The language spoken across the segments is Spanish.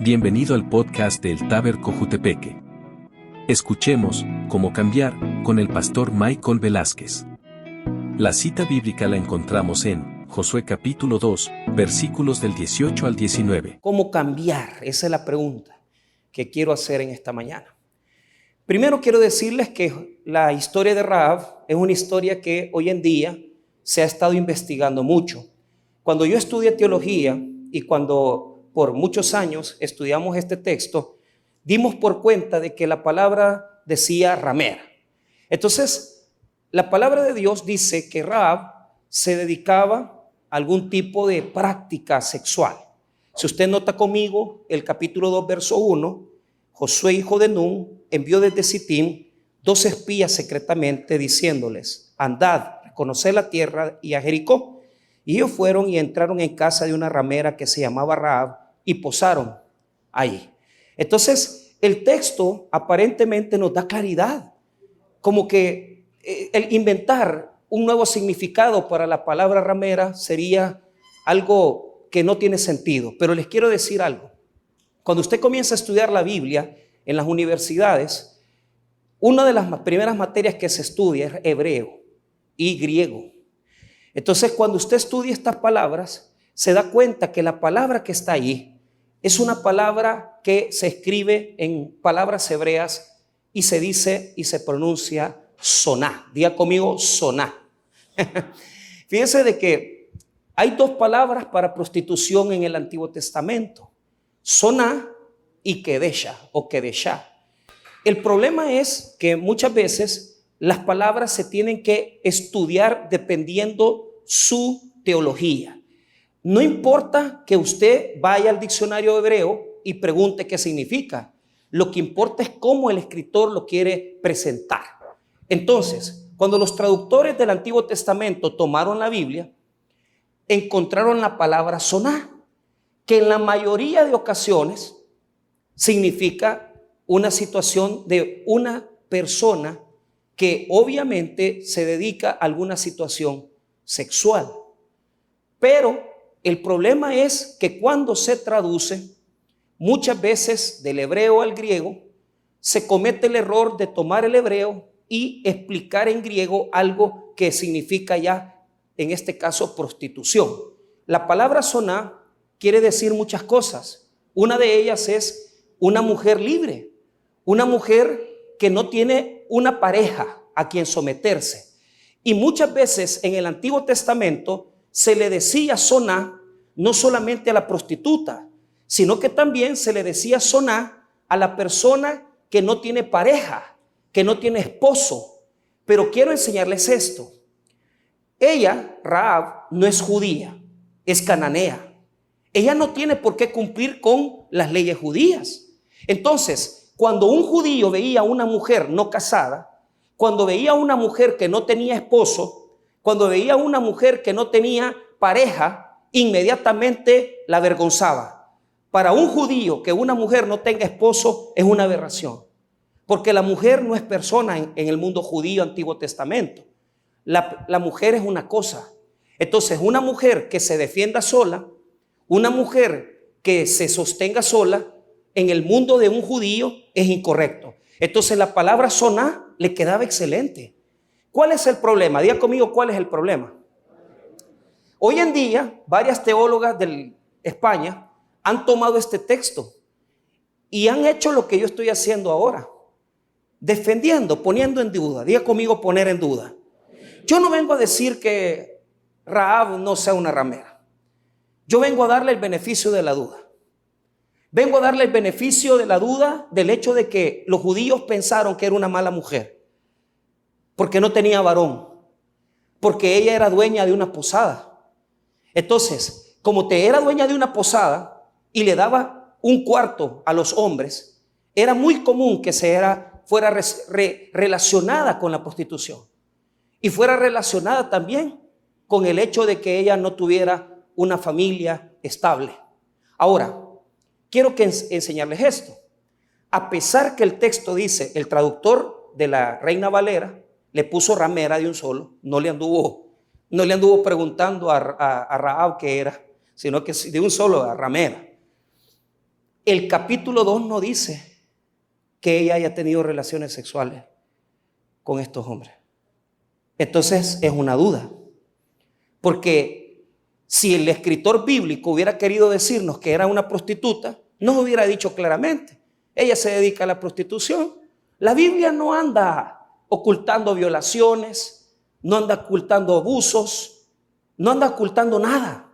Bienvenido al podcast del Taber Cojutepeque. Escuchemos Cómo cambiar con el pastor Michael Velázquez. La cita bíblica la encontramos en Josué capítulo 2, versículos del 18 al 19. ¿Cómo cambiar? Esa es la pregunta que quiero hacer en esta mañana. Primero quiero decirles que la historia de Rahab es una historia que hoy en día se ha estado investigando mucho. Cuando yo estudié teología y cuando por muchos años estudiamos este texto, dimos por cuenta de que la palabra decía ramera. Entonces, la palabra de Dios dice que Rahab se dedicaba a algún tipo de práctica sexual. Si usted nota conmigo, el capítulo 2, verso 1, Josué, hijo de Nun, envió desde Sittim 2 espías secretamente diciéndoles: andad, reconoced la tierra y a Jericó. Y ellos fueron y entraron en casa de una ramera que se llamaba Rahab y posaron ahí. Entonces, el texto aparentemente nos da claridad, como que el inventar un nuevo significado para la palabra ramera sería algo que no tiene sentido. Pero les quiero decir algo. Cuando usted comienza a estudiar la Biblia en las universidades, una de las primeras materias que se estudia es hebreo y griego. Entonces, cuando usted estudia estas palabras, se da cuenta que la palabra que está ahí es una palabra que se escribe en palabras hebreas y se dice y se pronuncia soná. Diga conmigo, soná. Fíjense de que hay 2 palabras para prostitución en el Antiguo Testamento: soná y kedesha o kedeshá. El problema es que muchas veces las palabras se tienen que estudiar dependiendo su teología. No importa que usted vaya al diccionario hebreo y pregunte qué significa. Lo que importa es cómo el escritor lo quiere presentar. Entonces, cuando los traductores del Antiguo Testamento tomaron la Biblia, encontraron la palabra soná, que en la mayoría de ocasiones significa una situación de una persona que obviamente se dedica a alguna situación sexual. Pero el problema es que cuando se traduce, muchas veces del hebreo al griego, se comete el error de tomar el hebreo y explicar en griego algo que significa ya, en este caso, prostitución. La palabra soná quiere decir muchas cosas. Una de ellas es una mujer libre, una mujer que no tiene una pareja a quien someterse. Y muchas veces en el Antiguo Testamento se le decía soná no solamente a la prostituta, sino que también se le decía soná a la persona que no tiene pareja, que no tiene esposo. Pero quiero enseñarles esto. Ella, Rahab, no es judía, es cananea. Ella no tiene por qué cumplir con las leyes judías. Entonces, cuando un judío veía a una mujer no casada, cuando veía a una mujer que no tenía esposo, cuando veía a una mujer que no tenía pareja, inmediatamente la avergonzaba. Para un judío que una mujer no tenga esposo es una aberración, porque la mujer no es persona en el mundo judío Antiguo Testamento. La mujer es una cosa. Entonces, una mujer que se defienda sola, una mujer que se sostenga sola, en el mundo de un judío es incorrecto. Entonces, la palabra soná le quedaba excelente. ¿Cuál es el problema? Diga conmigo, ¿cuál es el problema? Hoy en día, varias teólogas de España han tomado este texto y han hecho lo que yo estoy haciendo ahora, defendiendo, poniendo en duda. Diga conmigo, poner en duda. Yo no vengo a decir que Rahab no sea una ramera. Yo vengo a darle el beneficio de la duda. Vengo a darle el beneficio de la duda del hecho de que los judíos pensaron que era una mala mujer, porque no tenía varón, porque ella era dueña de una posada. Entonces, como te era dueña de una posada y le daba un cuarto a los hombres, era muy común que fuera relacionada con la prostitución y fuera relacionada también con el hecho de que ella no tuviera una familia estable. Ahora, quiero enseñarles esto. A pesar que el texto dice, el traductor de la Reina Valera le puso ramera de un solo, no le anduvo preguntando a Rahab qué era, sino que de un solo a ramera. el capítulo 2 no dice que ella haya tenido relaciones sexuales con estos hombres. Entonces es una duda, porque si el escritor bíblico hubiera querido decirnos que era una prostituta, nos hubiera dicho claramente, ella se dedica a la prostitución. La Biblia no anda ocultando violaciones, no anda ocultando abusos, no anda ocultando nada.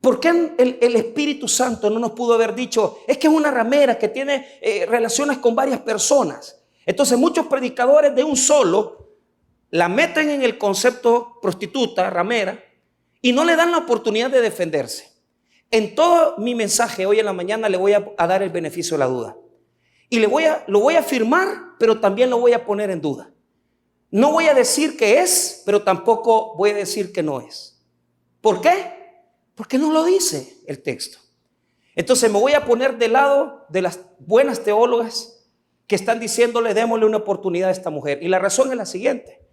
¿Por qué el Espíritu Santo no nos pudo haber dicho, es que es una ramera que tiene relaciones con varias personas? Entonces muchos predicadores de un solo la meten en el concepto prostituta, ramera, y no le dan la oportunidad de defenderse. En todo mi mensaje hoy en la mañana le voy a dar el beneficio de la duda. Y lo voy a afirmar, pero también lo voy a poner en duda. No voy a decir que es, pero tampoco voy a decir que no es. ¿Por qué? Porque no lo dice el texto. Entonces me voy a poner del lado de las buenas teólogas que están diciéndole, démosle una oportunidad a esta mujer. Y la razón es la siguiente.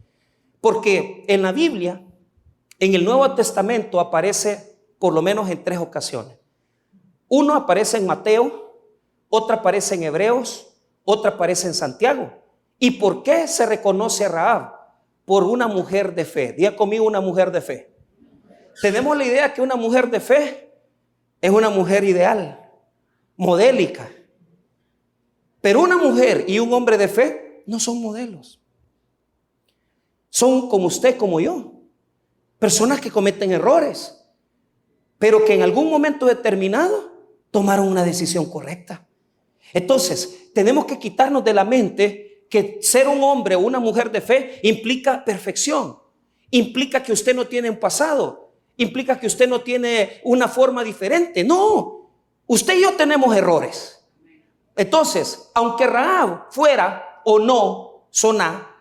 Porque en la Biblia, en el Nuevo Testamento aparece por lo menos en 3 ocasiones. Uno aparece en Mateo, otra aparece en Hebreos, otra aparece en Santiago. ¿Y por qué se reconoce a Rahab? Por una mujer de fe. Diga conmigo, una mujer de fe. Tenemos la idea que una mujer de fe es una mujer ideal, modélica. Pero una mujer y un hombre de fe no son modelos. Son como usted, como yo. Personas que cometen errores, pero que en algún momento determinado tomaron una decisión correcta. Entonces, tenemos que quitarnos de la mente que ser un hombre o una mujer de fe implica perfección. Implica que usted no tiene un pasado. Implica que usted no tiene una forma diferente. No, usted y yo tenemos errores. Entonces, aunque Rahab fuera o no Soná,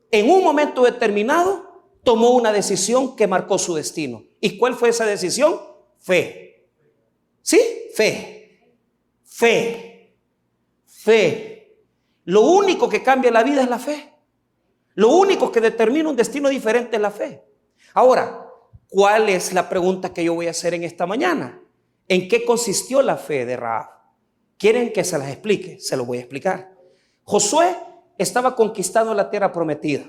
en un momento determinado tomó una decisión que marcó su destino. ¿Y cuál fue esa decisión? Fe. ¿Sí? Fe. Fe. Fe. Lo único que cambia la vida es la fe. Lo único que determina un destino diferente es la fe. Ahora, ¿cuál es la pregunta que yo voy a hacer en esta mañana? ¿En qué consistió la fe de Rahab? ¿Quieren que se las explique? Se lo voy a explicar. Josué estaba conquistando la tierra prometida.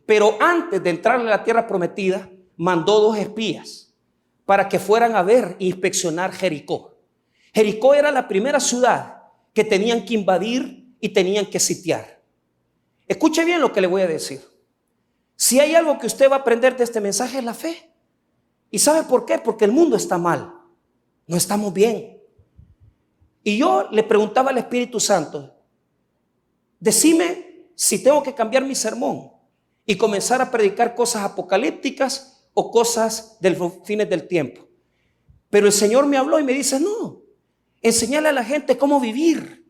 Pero antes de entrar a la tierra prometida, mandó 2 espías para que fueran a ver e inspeccionar Jericó. Jericó era la primera ciudad que tenían que invadir y tenían que sitiar. Escuche bien lo que le voy a decir. Si hay algo que usted va a aprender de este mensaje es la fe. ¿Y sabe por qué? Porque el mundo está mal. No estamos bien. Y yo le preguntaba al Espíritu Santo, decime si tengo que cambiar mi sermón y comenzar a predicar cosas apocalípticas o cosas de los fines del tiempo. Pero el Señor me habló y me dice, no, enseñale a la gente cómo vivir,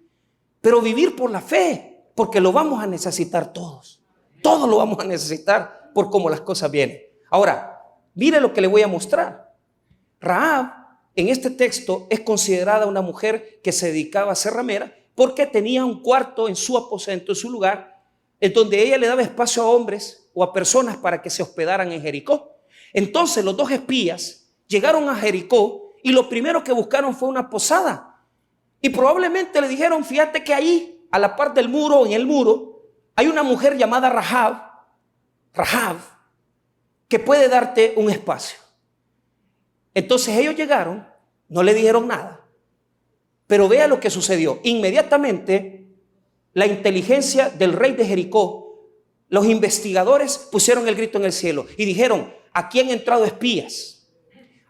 pero vivir por la fe, porque lo vamos a necesitar todos. Todos lo vamos a necesitar por cómo las cosas vienen. Ahora, mire lo que le voy a mostrar. Rahab en este texto es considerada una mujer que se dedicaba a ser ramera porque tenía un cuarto en su aposento, en su lugar, en donde ella le daba espacio a hombres o a personas para que se hospedaran en Jericó. Entonces los 2 espías llegaron a Jericó y lo primero que buscaron fue una posada. Y probablemente le dijeron, fíjate que ahí, a la par del muro, en el muro, hay una mujer llamada Rahab, que puede darte un espacio. Entonces ellos llegaron, no le dijeron nada, pero vea lo que sucedió. Inmediatamente la inteligencia del rey de Jericó, los investigadores pusieron el grito en el cielo y dijeron, aquí han entrado espías,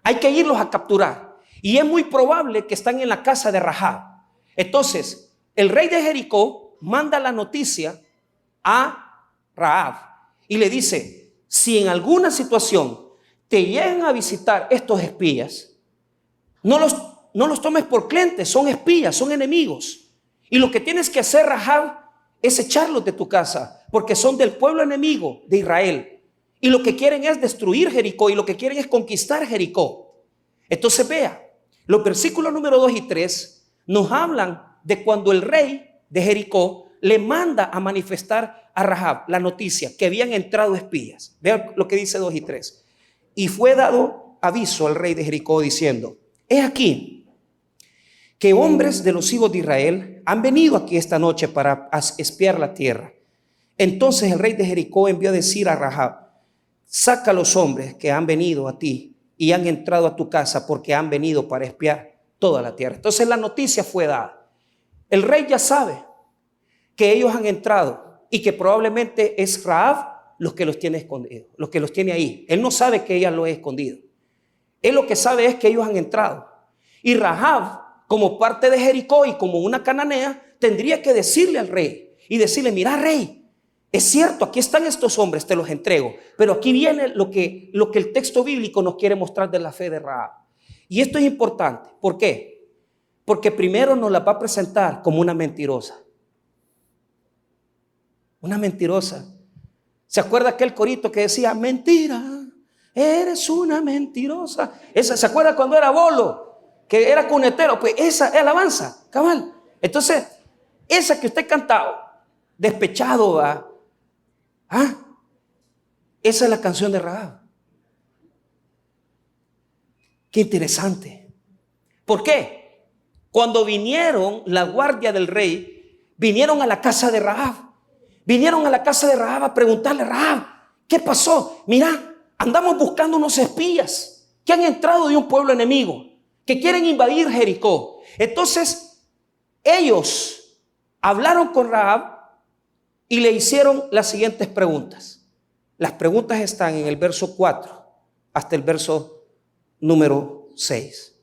hay que irlos a capturar. Y es muy probable que están en la casa de Rahab. Entonces el rey de Jericó manda la noticia a Rahab y le dice, si en alguna situación te llegan a visitar estos espías, no los tomes por clientes, son espías, son enemigos. Y lo que tienes que hacer, Rahab, es echarlos de tu casa, porque son del pueblo enemigo de Israel. Y lo que quieren es destruir Jericó y lo que quieren es conquistar Jericó. Entonces vea, los versículos número 2 y 3 nos hablan de cuando el rey de Jericó le manda a manifestar a Rahab la noticia que habían entrado espías. Vean lo que dice 2 y 3. Y fue dado aviso al rey de Jericó diciendo, he aquí que hombres de los hijos de Israel han venido aquí esta noche para espiar la tierra. Entonces el rey de Jericó envió a decir a Rahab: saca a los hombres que han venido a ti y han entrado a tu casa, porque han venido para espiar toda la tierra. Entonces la noticia fue dada. El rey ya sabe que ellos han entrado y que probablemente es Rahab los que los tiene escondidos, los que los tiene ahí. Él no sabe que ella los ha escondido. Él lo que sabe es que ellos han entrado. Y Rahab, como parte de Jericó y como una cananea, tendría que decirle al rey y decirle: mira, rey, es cierto, aquí están estos hombres, te los entrego. Pero aquí viene lo que el texto bíblico nos quiere mostrar de la fe de Rahab. Y esto es importante. ¿Por qué? Porque primero nos la va a presentar como una mentirosa. Una mentirosa. ¿Se acuerda aquel corito que decía: mentira, eres una mentirosa? ¿Se acuerda cuando era bolo, que era cunetero? Pues esa es alabanza, cabal. Entonces, esa que usted cantaba, despechado, ¿va? Esa es la canción de Rahab. Qué interesante. ¿Por qué? Cuando vinieron la guardia del rey, vinieron a la casa de Rahab. Vinieron a la casa de Rahab a preguntarle: Rahab, ¿qué pasó? Mira, andamos buscando unos espías que han entrado de un pueblo enemigo, que quieren invadir Jericó. Entonces, ellos hablaron con Rahab y le hicieron las siguientes preguntas. Las preguntas están en el verso 4 hasta el verso número 6.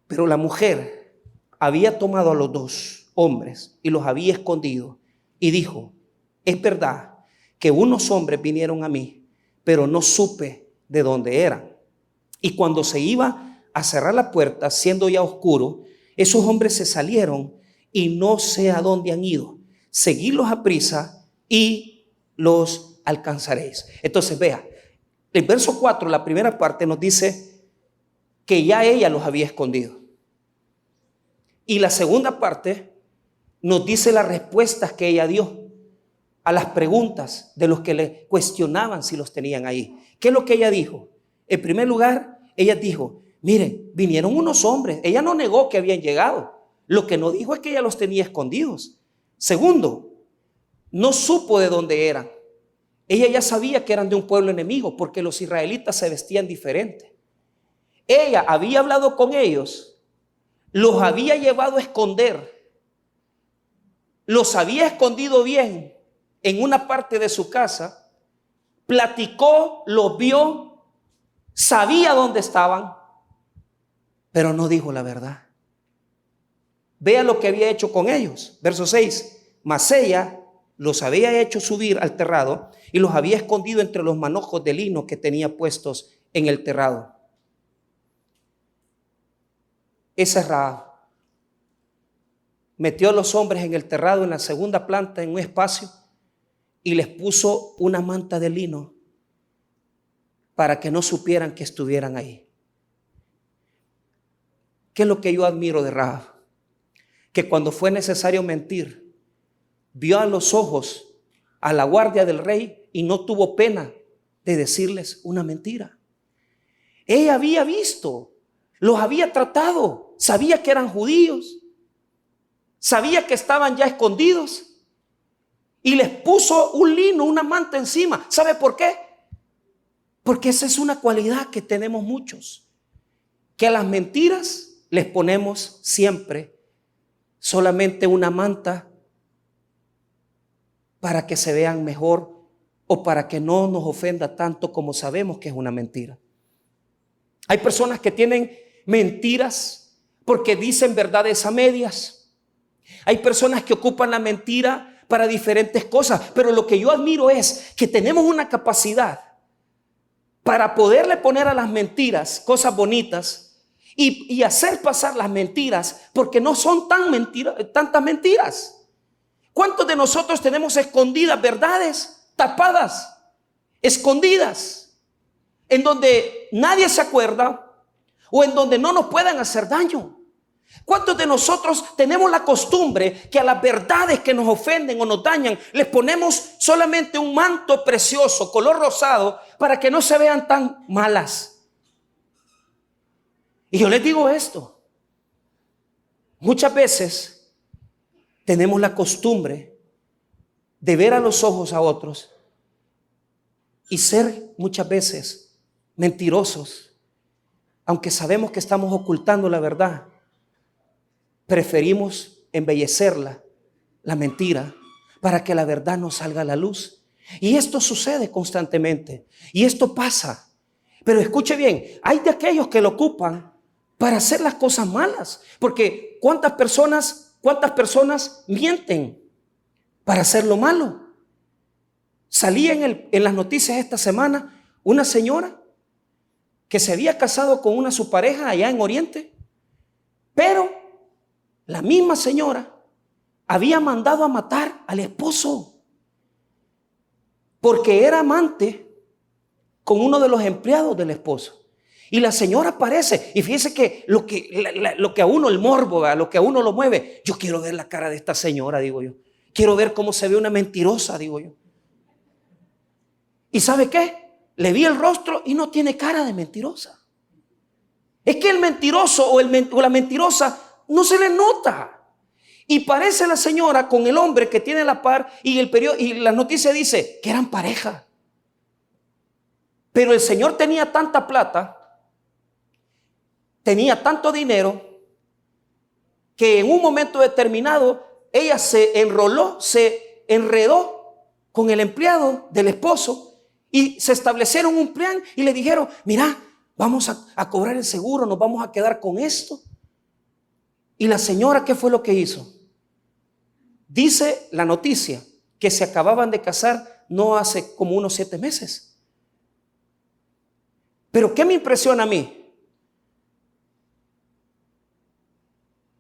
Pero la mujer había tomado a los dos hombres y los había escondido. Y dijo: es verdad que unos hombres vinieron a mí, pero no supe de dónde eran. Y cuando se iba a cerrar la puerta, siendo ya oscuro, esos hombres se salieron y no sé a dónde han ido. Seguidlos a prisa y los alcanzaréis. Entonces vea, el verso 4, la primera parte, nos dice que ya ella los había escondido. Y la segunda parte nos dice las respuestas que ella dio a las preguntas de los que le cuestionaban si los tenían ahí. ¿Qué es lo que ella dijo? En primer lugar, ella dijo: miren, vinieron unos hombres. Ella no negó que habían llegado. Lo que no dijo es que ella los tenía escondidos. Segundo, no supo de dónde eran. Ella ya sabía que eran de un pueblo enemigo, porque los israelitas se vestían diferente. Ella había hablado con ellos, los había llevado a esconder, los había escondido bien en una parte de su casa, platicó, los vio, sabía dónde estaban, pero no dijo la verdad. Vea lo que había hecho con ellos. Verso 6. Mas ella los había hecho subir al terrado y los había escondido entre los manojos de lino que tenía puestos en el terrado. Esa es Rahab. Metió a los hombres en el terrado, en la segunda planta, en un espacio, y les puso una manta de lino para que no supieran que estuvieran ahí. ¿Qué es lo que yo admiro de Rahab? Que cuando fue necesario mentir, vio a los ojos a la guardia del rey y no tuvo pena de decirles una mentira. Ella había visto, los había tratado, sabía que eran judíos, sabía que estaban ya escondidos y les puso un lino, una manta encima. ¿Sabe por qué? Porque esa es una cualidad que tenemos muchos, que a las mentiras les ponemos siempre solamente una manta para que se vean mejor o para que no nos ofenda tanto como sabemos que es una mentira. Hay personas que tienen mentiras porque dicen verdades a medias. Hay personas que ocupan la mentira para diferentes cosas, pero lo que yo admiro es que tenemos una capacidad para poderle poner a las mentiras cosas bonitas y hacer pasar las mentiras, porque no son tantas mentiras. ¿Cuántos de nosotros tenemos escondidas verdades, tapadas, escondidas, en donde nadie se acuerda o en donde no nos puedan hacer daño? ¿Cuántos de nosotros tenemos la costumbre que a las verdades que nos ofenden o nos dañan les ponemos solamente un manto precioso, color rosado, para que no se vean tan malas? Y yo les digo esto. Muchas veces tenemos la costumbre de ver a los ojos a otros y ser muchas veces mentirosos, aunque sabemos que estamos ocultando la verdad. Preferimos embellecerla, la mentira, para que la verdad no salga a la luz. Y esto sucede constantemente. Y esto pasa. Pero escuche bien, hay de aquellos que lo ocupan para hacer las cosas malas. Porque ¿cuántas personas mienten para hacer lo malo? Salía en las noticias esta semana una señora que se había casado con su pareja allá en Oriente, pero la misma señora había mandado a matar al esposo porque era amante con uno de los empleados del esposo. Y la señora aparece, y fíjese que lo que a uno, el morbo, ¿verdad?, lo que a uno lo mueve, yo quiero ver la cara de esta señora, digo yo. Quiero ver cómo se ve una mentirosa, digo yo. ¿Y sabe qué? Le vi el rostro y no tiene cara de mentirosa. Es que el mentiroso o la mentirosa no se le nota. Y parece la señora con el hombre que tiene la par, y la noticia dice que eran pareja. Pero el señor tenía tanta plata, tenía tanto dinero, que en un momento determinado ella se enredó con el empleado del esposo y se establecieron un plan y le dijeron: mira, vamos a cobrar el seguro, nos vamos a quedar con esto. Y la señora, ¿qué fue lo que hizo? Dice la noticia que se acababan de casar no hace como unos 7 meses. Pero ¿qué me impresiona a mí?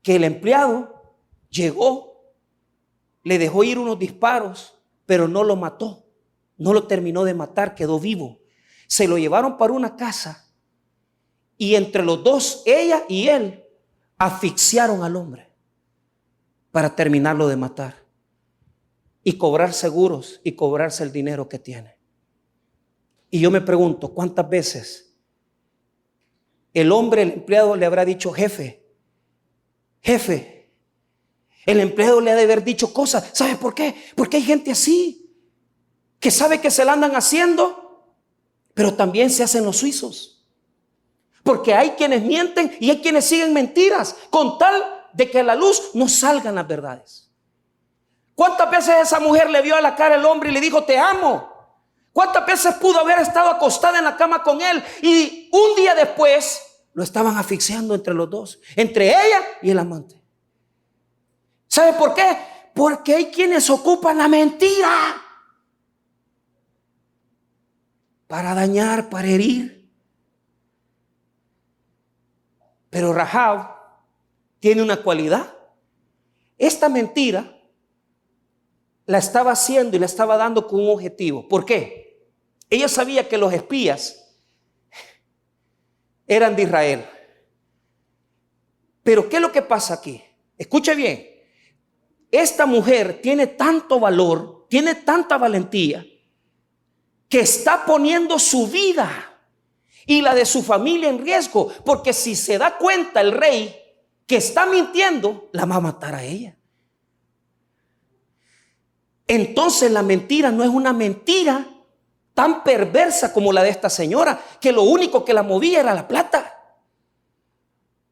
Que el empleado llegó, le dejó ir unos disparos, pero no lo mató, no lo terminó de matar, quedó vivo. Se lo llevaron para una casa y entre los dos, ella y él, asfixiaron al hombre para terminarlo de matar y cobrar seguros y cobrarse el dinero que tiene. Y yo me pregunto, ¿cuántas veces el hombre, el empleado, le habrá dicho: jefe? El empleado le ha de haber dicho cosas. ¿Sabe por qué? Porque hay gente así, que sabe que se la andan haciendo, pero también se hacen los suizos. Porque hay quienes mienten y hay quienes siguen mentiras con tal de que a la luz no salgan las verdades. ¿Cuántas veces esa mujer le vio a la cara al hombre y le dijo: te amo? ¿Cuántas veces pudo haber estado acostada en la cama con él y un día después lo estaban asfixiando entre los dos, entre ella y el amante? ¿Sabe por qué? Porque hay quienes ocupan la mentira para dañar, para herir. Pero Rahab tiene una cualidad. Esta mentira la estaba haciendo y la estaba dando con un objetivo. ¿Por qué? Ella sabía que los espías eran de Israel. Pero ¿qué es lo que pasa aquí? Escuche bien. Esta mujer tiene tanto valor, tiene tanta valentía, que está poniendo su vida y la de su familia en riesgo, porque si se da cuenta el rey que está mintiendo, la va a matar a ella. Entonces la mentira no es una mentira tan perversa como la de esta señora, que lo único que la movía era la plata.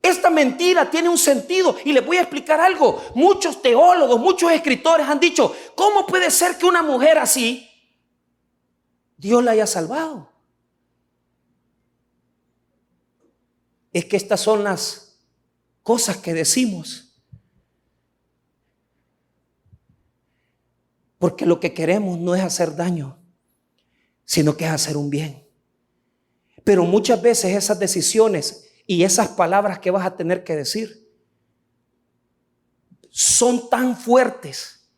Esta mentira tiene un sentido y les voy a explicar algo. Muchos teólogos, muchos escritores han dicho: ¿cómo puede ser que una mujer así Dios la haya salvado? Es que estas son las cosas que decimos porque lo que queremos no es hacer daño, sino que es hacer un bien. Pero muchas veces esas decisiones y esas palabras que vas a tener que decir son tan fuertes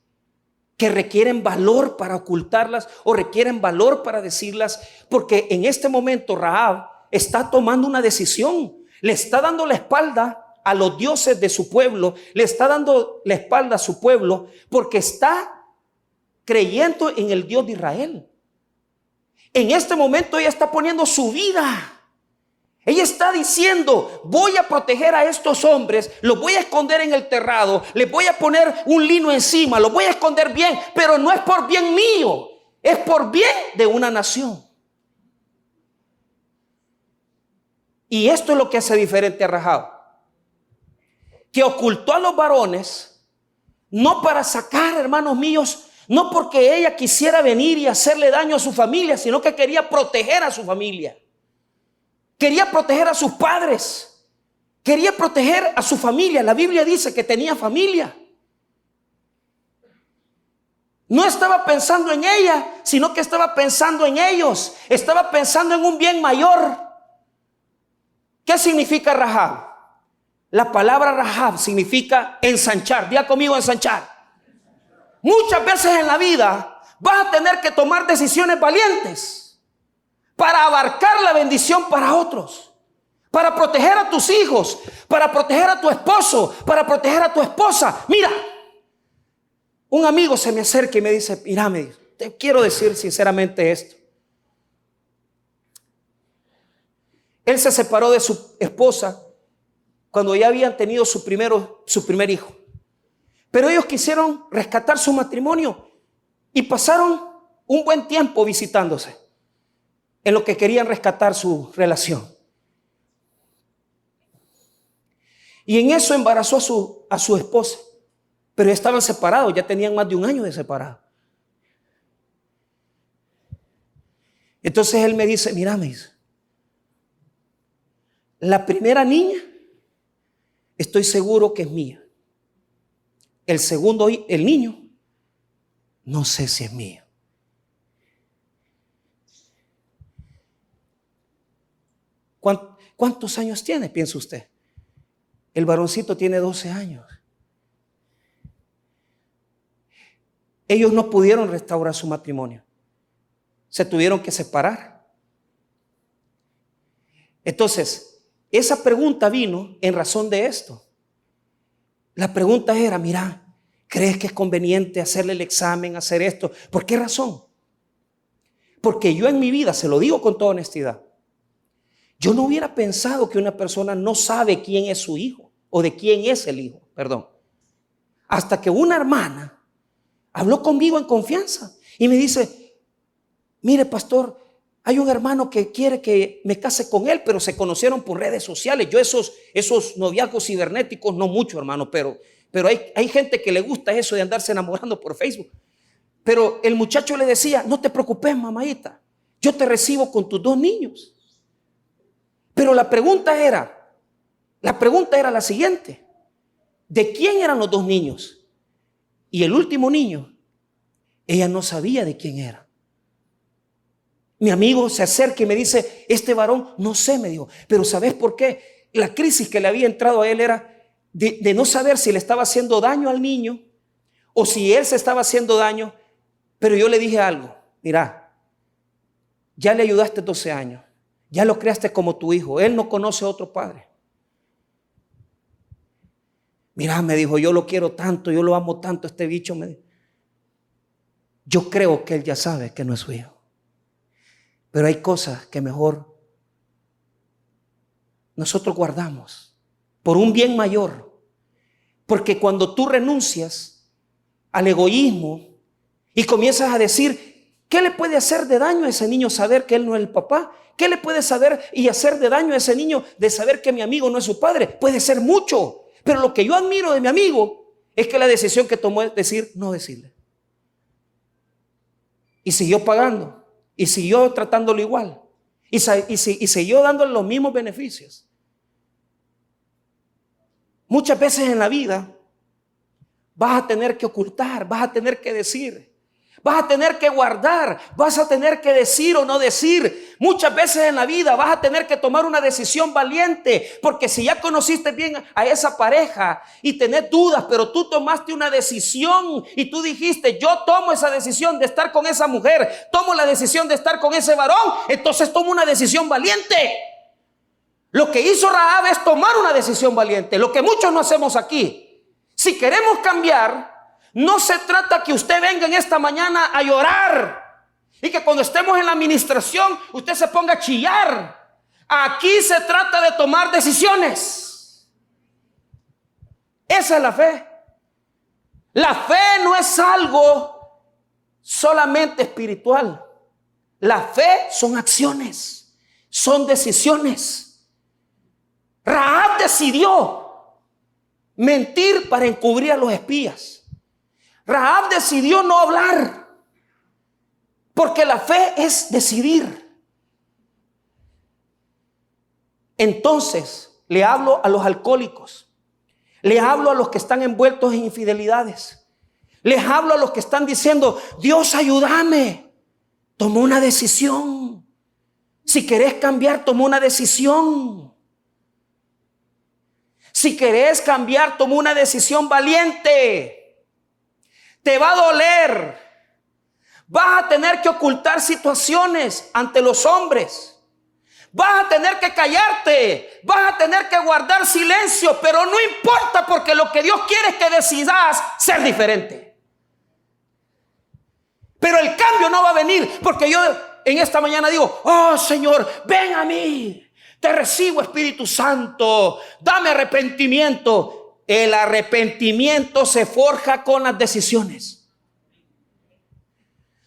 que requieren valor para ocultarlas o requieren valor para decirlas, porque en este momento Rahab está tomando una decisión. Le está dando la espalda a los dioses de su pueblo, le está dando la espalda a su pueblo porque está creyendo en el Dios de Israel. En este momento ella está poniendo su vida. Ella está diciendo, voy a proteger a estos hombres, los voy a esconder en el terrado, les voy a poner un lino encima, los voy a esconder bien, pero no es por bien mío, es por bien de una nación. Y esto es lo que hace diferente a Rahab, que ocultó a los varones, no para sacar, hermanos míos, no porque ella quisiera venir y hacerle daño a su familia, sino que quería proteger a su familia. Quería proteger a sus padres. Quería proteger a su familia. La Biblia dice que tenía familia. No estaba pensando en ella, sino que estaba pensando en ellos. Estaba pensando en un bien mayor. ¿Qué significa Rahab? La palabra Rahab significa ensanchar. Diga conmigo, ensanchar. Muchas veces en la vida vas a tener que tomar decisiones valientes para abarcar la bendición para otros, para proteger a tus hijos, para proteger a tu esposo, para proteger a tu esposa. Mira, un amigo se me acerca y me dice, mira, te quiero decir sinceramente esto. Él se separó de su esposa cuando ya habían tenido su primer hijo. Pero ellos quisieron rescatar su matrimonio y pasaron un buen tiempo visitándose en lo que querían rescatar su relación. Y en eso embarazó a su esposa, pero estaban separados, ya tenían más de un año de separados. Entonces él me dice, mira, la primera niña estoy seguro que es mía. El segundo, el niño, no sé si es mío. ¿Cuántos años tiene, piensa usted? El varoncito tiene 12 años. Ellos no pudieron restaurar su matrimonio. Se tuvieron que separar. Entonces, esa pregunta vino en razón de esto. La pregunta era, mira, ¿crees que es conveniente hacerle el examen, hacer esto? ¿Por qué razón? Porque yo en mi vida, se lo digo con toda honestidad, yo no hubiera pensado que una persona no sabe quién es su hijo o de quién es el hijo, hasta que una hermana habló conmigo en confianza y me dice, mire, pastor, hay un hermano que quiere que me case con él, pero se conocieron por redes sociales. Yo esos noviazgos cibernéticos no mucho, hermano, pero hay gente que le gusta eso de andarse enamorando por Facebook. Pero el muchacho le decía, no te preocupes, mamadita, yo te recibo con tus 2 niños. Pero la pregunta era la siguiente: ¿de quién eran los 2 niños? Y el último niño, ella no sabía de quién era. Mi amigo se acerca y me dice, este varón, no sé, me dijo, pero ¿sabes por qué? La crisis que le había entrado a él era de no saber si le estaba haciendo daño al niño o si él se estaba haciendo daño. Pero yo le dije algo, mira, ya le ayudaste 12 años. Ya lo creaste como tu hijo. Él no conoce a otro padre. Mira, me dijo, yo lo quiero tanto, yo lo amo tanto, este bicho. Yo creo que él ya sabe que no es su hijo. Pero hay cosas que mejor nosotros guardamos por un bien mayor. Porque cuando tú renuncias al egoísmo y comienzas a decir, ¿qué le puede hacer de daño a ese niño saber que él no es el papá? ¿Qué le puede saber y hacer de daño a ese niño de saber que mi amigo no es su padre? Puede ser mucho. Pero lo que yo admiro de mi amigo es que la decisión que tomó es decir, no decirle. Y siguió pagando. Y siguió tratándolo igual. Y siguió dándole los mismos beneficios. Muchas veces en la vida vas a tener que ocultar, vas a tener que decir, vas a tener que guardar, vas a tener que decir o no decir. Muchas veces en la vida vas a tener que tomar una decisión valiente, porque si ya conociste bien a esa pareja y tenés dudas, pero tú tomaste una decisión y tú dijiste, yo tomo esa decisión de estar con esa mujer, tomo la decisión de estar con ese varón, entonces tomo una decisión valiente. Lo que hizo Rahab es tomar una decisión valiente, lo que muchos no hacemos aquí. Si queremos cambiar, no se trata que usted venga en esta mañana a llorar y que cuando estemos en la administración usted se ponga a chillar. Aquí se trata de tomar decisiones. Esa es la fe. La fe no es algo solamente espiritual. La fe son acciones, son decisiones. Rahab decidió mentir para encubrir a los espías. Rahab decidió no hablar, porque la fe es decidir. Entonces, le hablo a los alcohólicos, le hablo a los que están envueltos en infidelidades, les hablo a los que están diciendo: Dios, ayúdame. Toma una decisión. Si querés cambiar, toma una decisión. Si querés cambiar, toma una decisión valiente. Te va a doler. Vas a tener que ocultar situaciones ante los hombres. Vas a tener que callarte, vas a tener que guardar silencio, pero no importa, porque lo que Dios quiere es que decidas ser diferente. Pero el cambio no va a venir porque yo en esta mañana digo: oh Señor, ven a mí, te recibo, Espíritu Santo, dame arrepentimiento. El arrepentimiento se forja con las decisiones.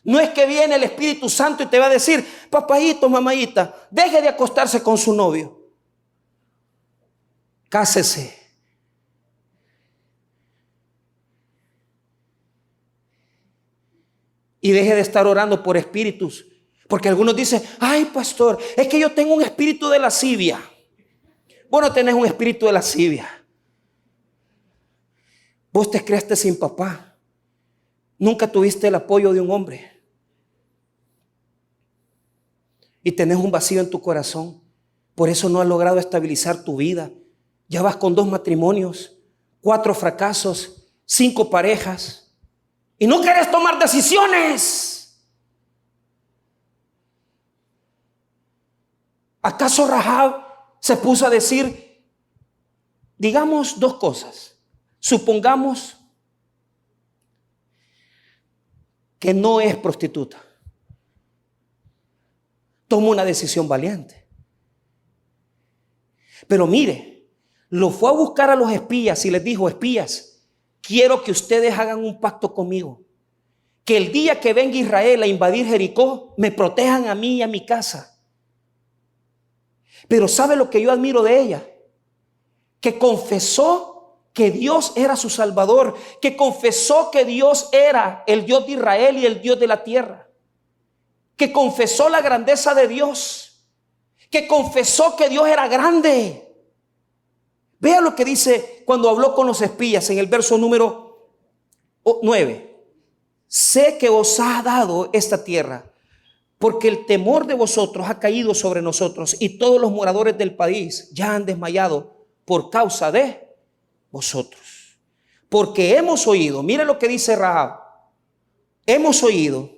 No es que viene el Espíritu Santo y te va a decir: papayito, mamayita, deje de acostarse con su novio, cásese. Y deje de estar orando por espíritus. Porque algunos dicen: ay, pastor, es que yo tengo un espíritu de lascivia. Vos no tenés un espíritu de lascivia. Vos te creaste sin papá. Nunca tuviste el apoyo de un hombre. Y tenés un vacío en tu corazón. Por eso no has logrado estabilizar tu vida. Ya vas con 2 matrimonios, 4 fracasos, 5 parejas. Y no querés tomar decisiones. ¿Acaso Rahab se puso a decir, digamos 2 cosas? Supongamos que no es prostituta. Toma una decisión valiente. Pero mire, lo fue a buscar a los espías y les dijo: espías, quiero que ustedes hagan un pacto conmigo, que el día que venga Israel a invadir Jericó, me protejan a mí y a mi casa. Pero ¿sabe lo que yo admiro de ella? Que confesó que Dios era su Salvador, que confesó que Dios era el Dios de Israel y el Dios de la tierra, que confesó la grandeza de Dios, que confesó que Dios era grande. Vea lo que dice cuando habló con los espías en el verso número 9. Sé que os ha dado esta tierra, porque el temor de vosotros ha caído sobre nosotros, y todos los moradores del país ya han desmayado por causa de vosotros. Porque hemos oído, mire lo que dice Rahab, hemos oído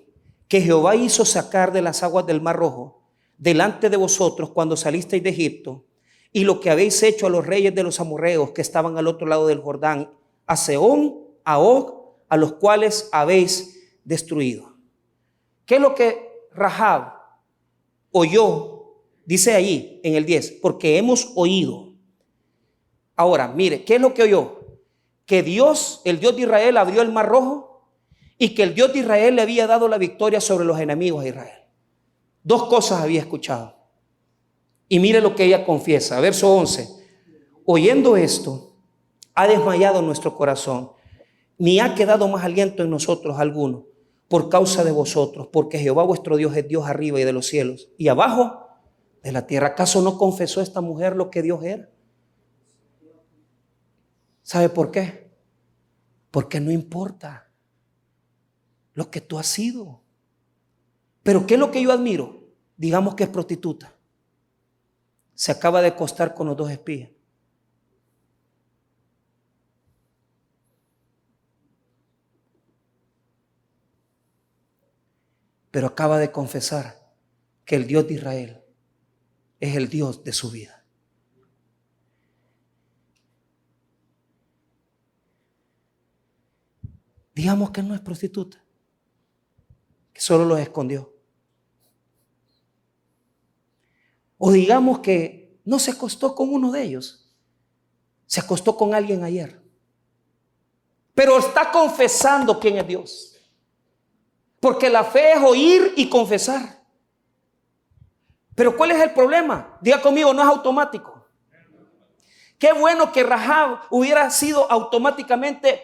que Jehová hizo sacar de las aguas del Mar Rojo delante de vosotros cuando salisteis de Egipto, y lo que habéis hecho a los reyes de los amorreos que estaban al otro lado del Jordán, a Sehón, a Og, a los cuales habéis destruido. ¿Qué es lo que Rahab oyó? Dice ahí en el 10, porque hemos oído. Ahora, mire, ¿qué es lo que oyó? Que Dios, el Dios de Israel, abrió el Mar Rojo y que el Dios de Israel le había dado la victoria sobre los enemigos de Israel. 2 cosas había escuchado. Y mire lo que ella confiesa, verso 11. Oyendo esto, ha desmayado nuestro corazón, ni ha quedado más aliento en nosotros alguno, por causa de vosotros, porque Jehová vuestro Dios es Dios arriba y de los cielos, y abajo de la tierra. ¿Acaso no confesó esta mujer lo que Dios era? ¿Sabe por qué? Porque no importa lo que tú has sido. Pero ¿qué es lo que yo admiro? Digamos que es prostituta. Se acaba de acostar con los 2 espías. Pero acaba de confesar que el Dios de Israel es el Dios de su vida. Digamos que no es prostituta, que solo los escondió. O digamos que no se acostó con uno de ellos, se acostó con alguien ayer, pero está confesando quién es Dios. Porque la fe es oír y confesar. Pero ¿cuál es el problema? Diga conmigo, no es automático. Qué bueno que Rahab hubiera sido automáticamente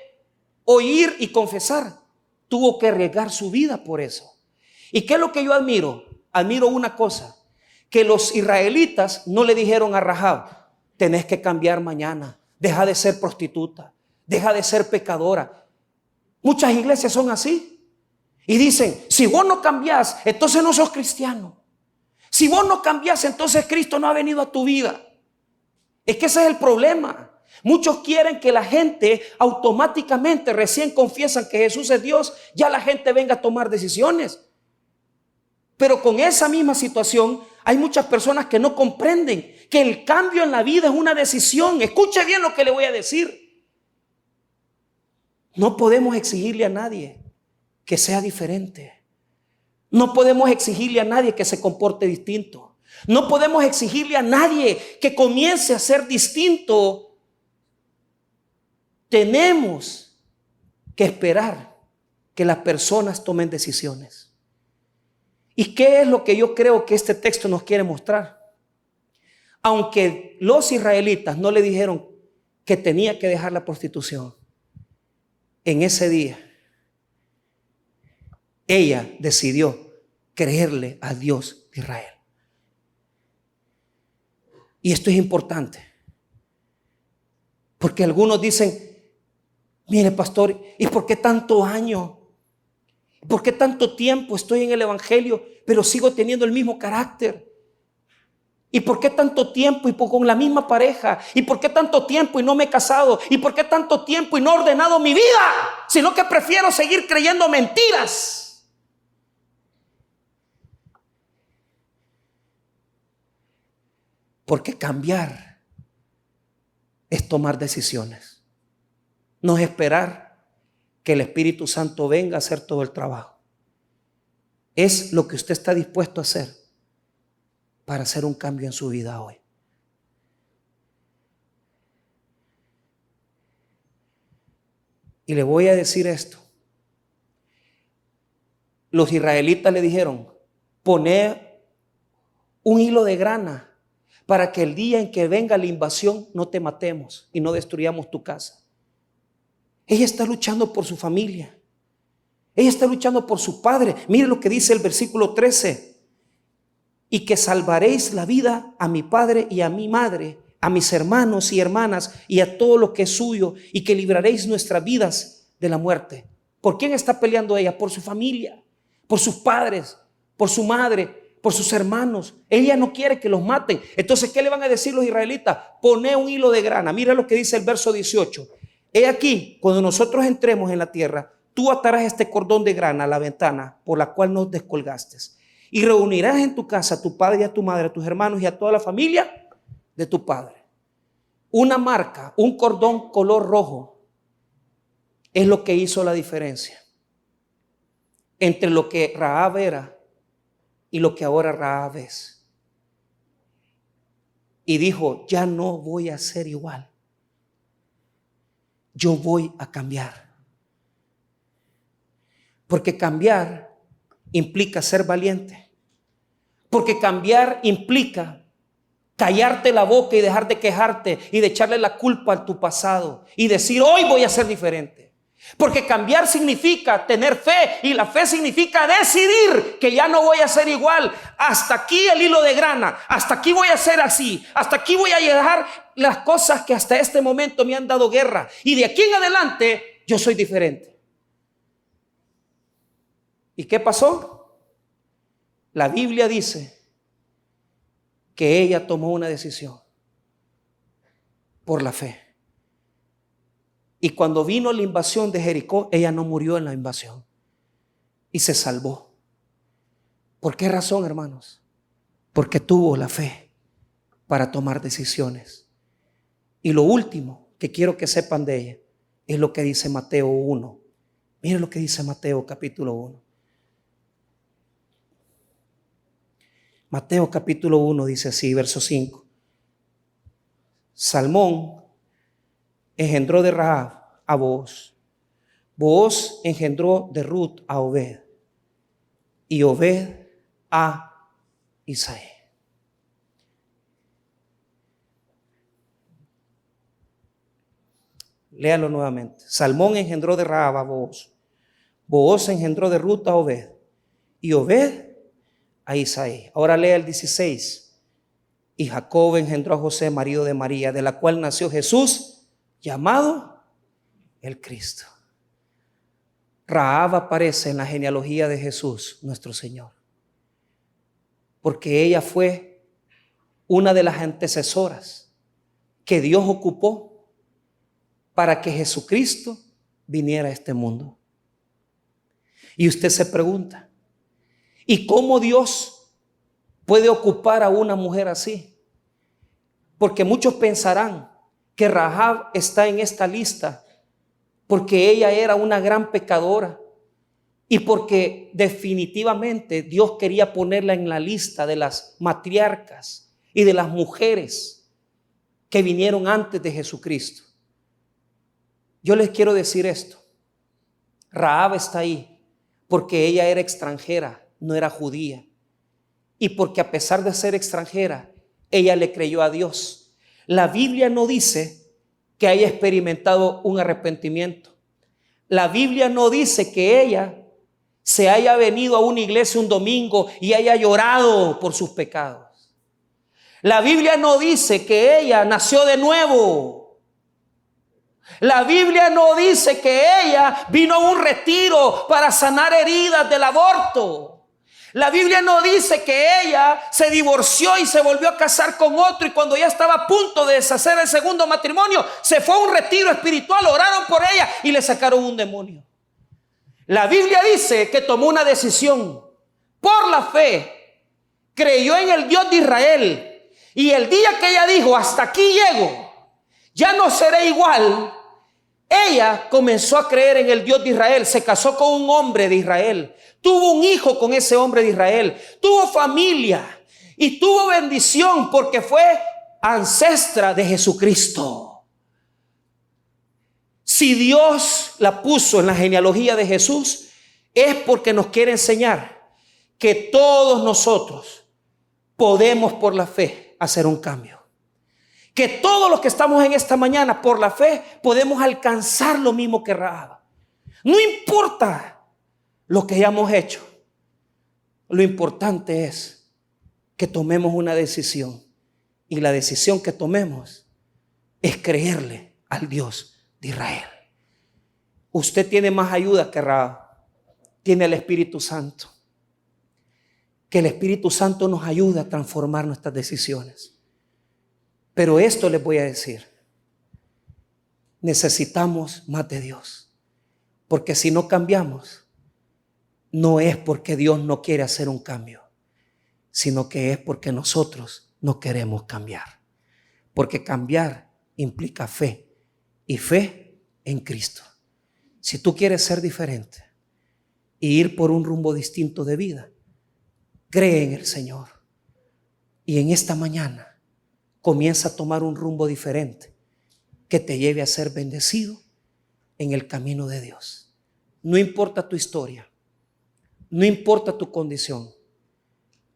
oír y confesar. Tuvo que arriesgar su vida por eso. ¿Y qué es lo que yo admiro? Admiro una cosa, que los israelitas no le dijeron a Rahab: tenés que cambiar mañana, deja de ser prostituta, deja de ser pecadora. Muchas iglesias son así. Y dicen, si vos no cambiás, entonces no sos cristiano. Si vos no cambiás, entonces Cristo no ha venido a tu vida. Es que ese es el problema. Muchos quieren que la gente automáticamente, recién confiesan que Jesús es Dios, ya la gente venga a tomar decisiones. Pero con esa misma situación hay muchas personas que no comprenden que el cambio en la vida es una decisión. Escuche bien lo que le voy a decir. No podemos exigirle a nadie que sea diferente. No podemos exigirle a nadie que se comporte distinto. No podemos exigirle a nadie que comience a ser distinto. Tenemos que esperar que las personas tomen decisiones. ¿Y qué es lo que yo creo que este texto nos quiere mostrar? Aunque los israelitas no le dijeron que tenía que dejar la prostitución, en ese día ella decidió creerle a Dios de Israel. Y esto es importante, porque algunos dicen, mire pastor, ¿y por qué tanto año? ¿Por qué tanto tiempo estoy en el evangelio, pero sigo teniendo el mismo carácter? ¿Y por qué tanto tiempo y con la misma pareja? ¿Y por qué tanto tiempo y no me he casado? ¿Y por qué tanto tiempo y no he ordenado mi vida? Sino que prefiero seguir creyendo mentiras. Porque cambiar es tomar decisiones. No es esperar que el Espíritu Santo venga a hacer todo el trabajo. Es lo que usted está dispuesto a hacer para hacer un cambio en su vida hoy. Y le voy a decir esto. Los israelitas le dijeron, poné un hilo de grana para que el día en que venga la invasión no te matemos y no destruyamos tu casa. Ella está luchando por su familia. Ella está luchando por su padre. Mire lo que dice el versículo 13. Y que salvaréis la vida a mi padre y a mi madre, a mis hermanos y hermanas y a todo lo que es suyo, y que libraréis nuestras vidas de la muerte. ¿Por quién está peleando ella? Por su familia, por sus padres, por su madre, por sus hermanos. Ella no quiere que los maten. Entonces, ¿qué le van a decir los israelitas? Poné un hilo de grana. Mira lo que dice el verso 18. He aquí, cuando nosotros entremos en la tierra, tú atarás este cordón de grana a la ventana por la cual nos descolgaste, y reunirás en tu casa a tu padre y a tu madre, a tus hermanos y a toda la familia de tu padre. Una marca, un cordón color rojo, es lo que hizo la diferencia entre lo que Rahab era y lo que ahora Rahab es. Y dijo, ya no voy a ser igual. Yo voy a cambiar. Porque cambiar implica ser valiente. Porque cambiar implica callarte la boca y dejar de quejarte y de echarle la culpa a tu pasado y decir, hoy voy a ser diferente. Porque cambiar significa tener fe, y la fe significa decidir que ya no voy a ser igual. Hasta aquí el hilo de grana, hasta aquí voy a ser así, hasta aquí voy a dejar las cosas que hasta este momento me han dado guerra, y de aquí en adelante yo soy diferente. ¿Y qué pasó? La Biblia dice que ella tomó una decisión por la fe. Y cuando vino la invasión de Jericó, ella no murió en la invasión y se salvó. ¿Por qué razón, hermanos? Porque tuvo la fe para tomar decisiones. Y lo último que quiero que sepan de ella es lo que dice Mateo 1. Miren lo que dice Mateo capítulo 1. Mateo capítulo 1 dice así, verso 5. Salmón engendró de Rahab a Booz. Booz engendró de Ruth a Obed. Y Obed a Isaí. Léalo nuevamente. Salmón engendró de Rahab a Booz. Booz engendró de Ruth a Obed. Y Obed a Isaí. Ahora lea el 16. Y Jacob engendró a José, marido de María, de la cual nació Jesús, llamado el Cristo. Rahab aparece en la genealogía de Jesús, nuestro Señor, porque ella fue una de las antecesoras que Dios ocupó para que Jesucristo viniera a este mundo. Y usted se pregunta, ¿y cómo Dios puede ocupar a una mujer así? Porque muchos pensarán que Rahab está en esta lista porque ella era una gran pecadora y porque definitivamente Dios quería ponerla en la lista de las matriarcas y de las mujeres que vinieron antes de Jesucristo. Yo les quiero decir esto. Rahab está ahí porque ella era extranjera, no era judía. Y porque a pesar de ser extranjera, ella le creyó a Dios. La Biblia no dice que haya experimentado un arrepentimiento. La Biblia no dice que ella se haya venido a una iglesia un domingo y haya llorado por sus pecados. La Biblia no dice que ella nació de nuevo. La Biblia no dice que ella vino a un retiro para sanar heridas del aborto. La Biblia no dice que ella se divorció y se volvió a casar con otro y cuando ya estaba a punto de deshacer el segundo matrimonio, se fue a un retiro espiritual, oraron por ella y le sacaron un demonio. La Biblia dice que tomó una decisión por la fe, creyó en el Dios de Israel y el día que ella dijo, hasta aquí llego, ya no seré igual, ella comenzó a creer en el Dios de Israel, se casó con un hombre de Israel, tuvo un hijo con ese hombre de Israel, tuvo familia y tuvo bendición porque fue ancestra de Jesucristo. Si Dios la puso en la genealogía de Jesús, es porque nos quiere enseñar que todos nosotros podemos por la fe hacer un cambio. Que todos los que estamos en esta mañana por la fe podemos alcanzar lo mismo que Rahab. No importa lo que hayamos hecho. Lo importante es que tomemos una decisión. Y la decisión que tomemos es creerle al Dios de Israel. Usted tiene más ayuda que Rahab. Tiene el Espíritu Santo. Que el Espíritu Santo nos ayude a transformar nuestras decisiones. Pero esto les voy a decir. Necesitamos más de Dios. Porque si no cambiamos, no es porque Dios no quiere hacer un cambio, sino que es porque nosotros no queremos cambiar. Porque cambiar implica fe y fe en Cristo. Si tú quieres ser diferente y ir por un rumbo distinto de vida, cree en el Señor. Y en esta mañana comienza a tomar un rumbo diferente que te lleve a ser bendecido en el camino de Dios. No importa tu historia, no importa tu condición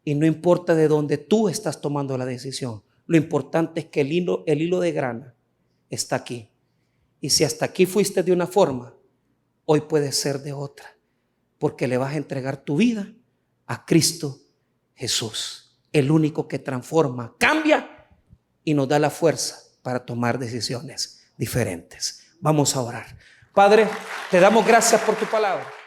y no importa de dónde tú estás tomando la decisión. Lo importante es que el hilo de grana está aquí. Y si hasta aquí fuiste de una forma, hoy puedes ser de otra, porque le vas a entregar tu vida a Cristo Jesús, el único que transforma, cambia y nos da la fuerza para tomar decisiones diferentes. Vamos a orar. Padre, te damos gracias por tu palabra.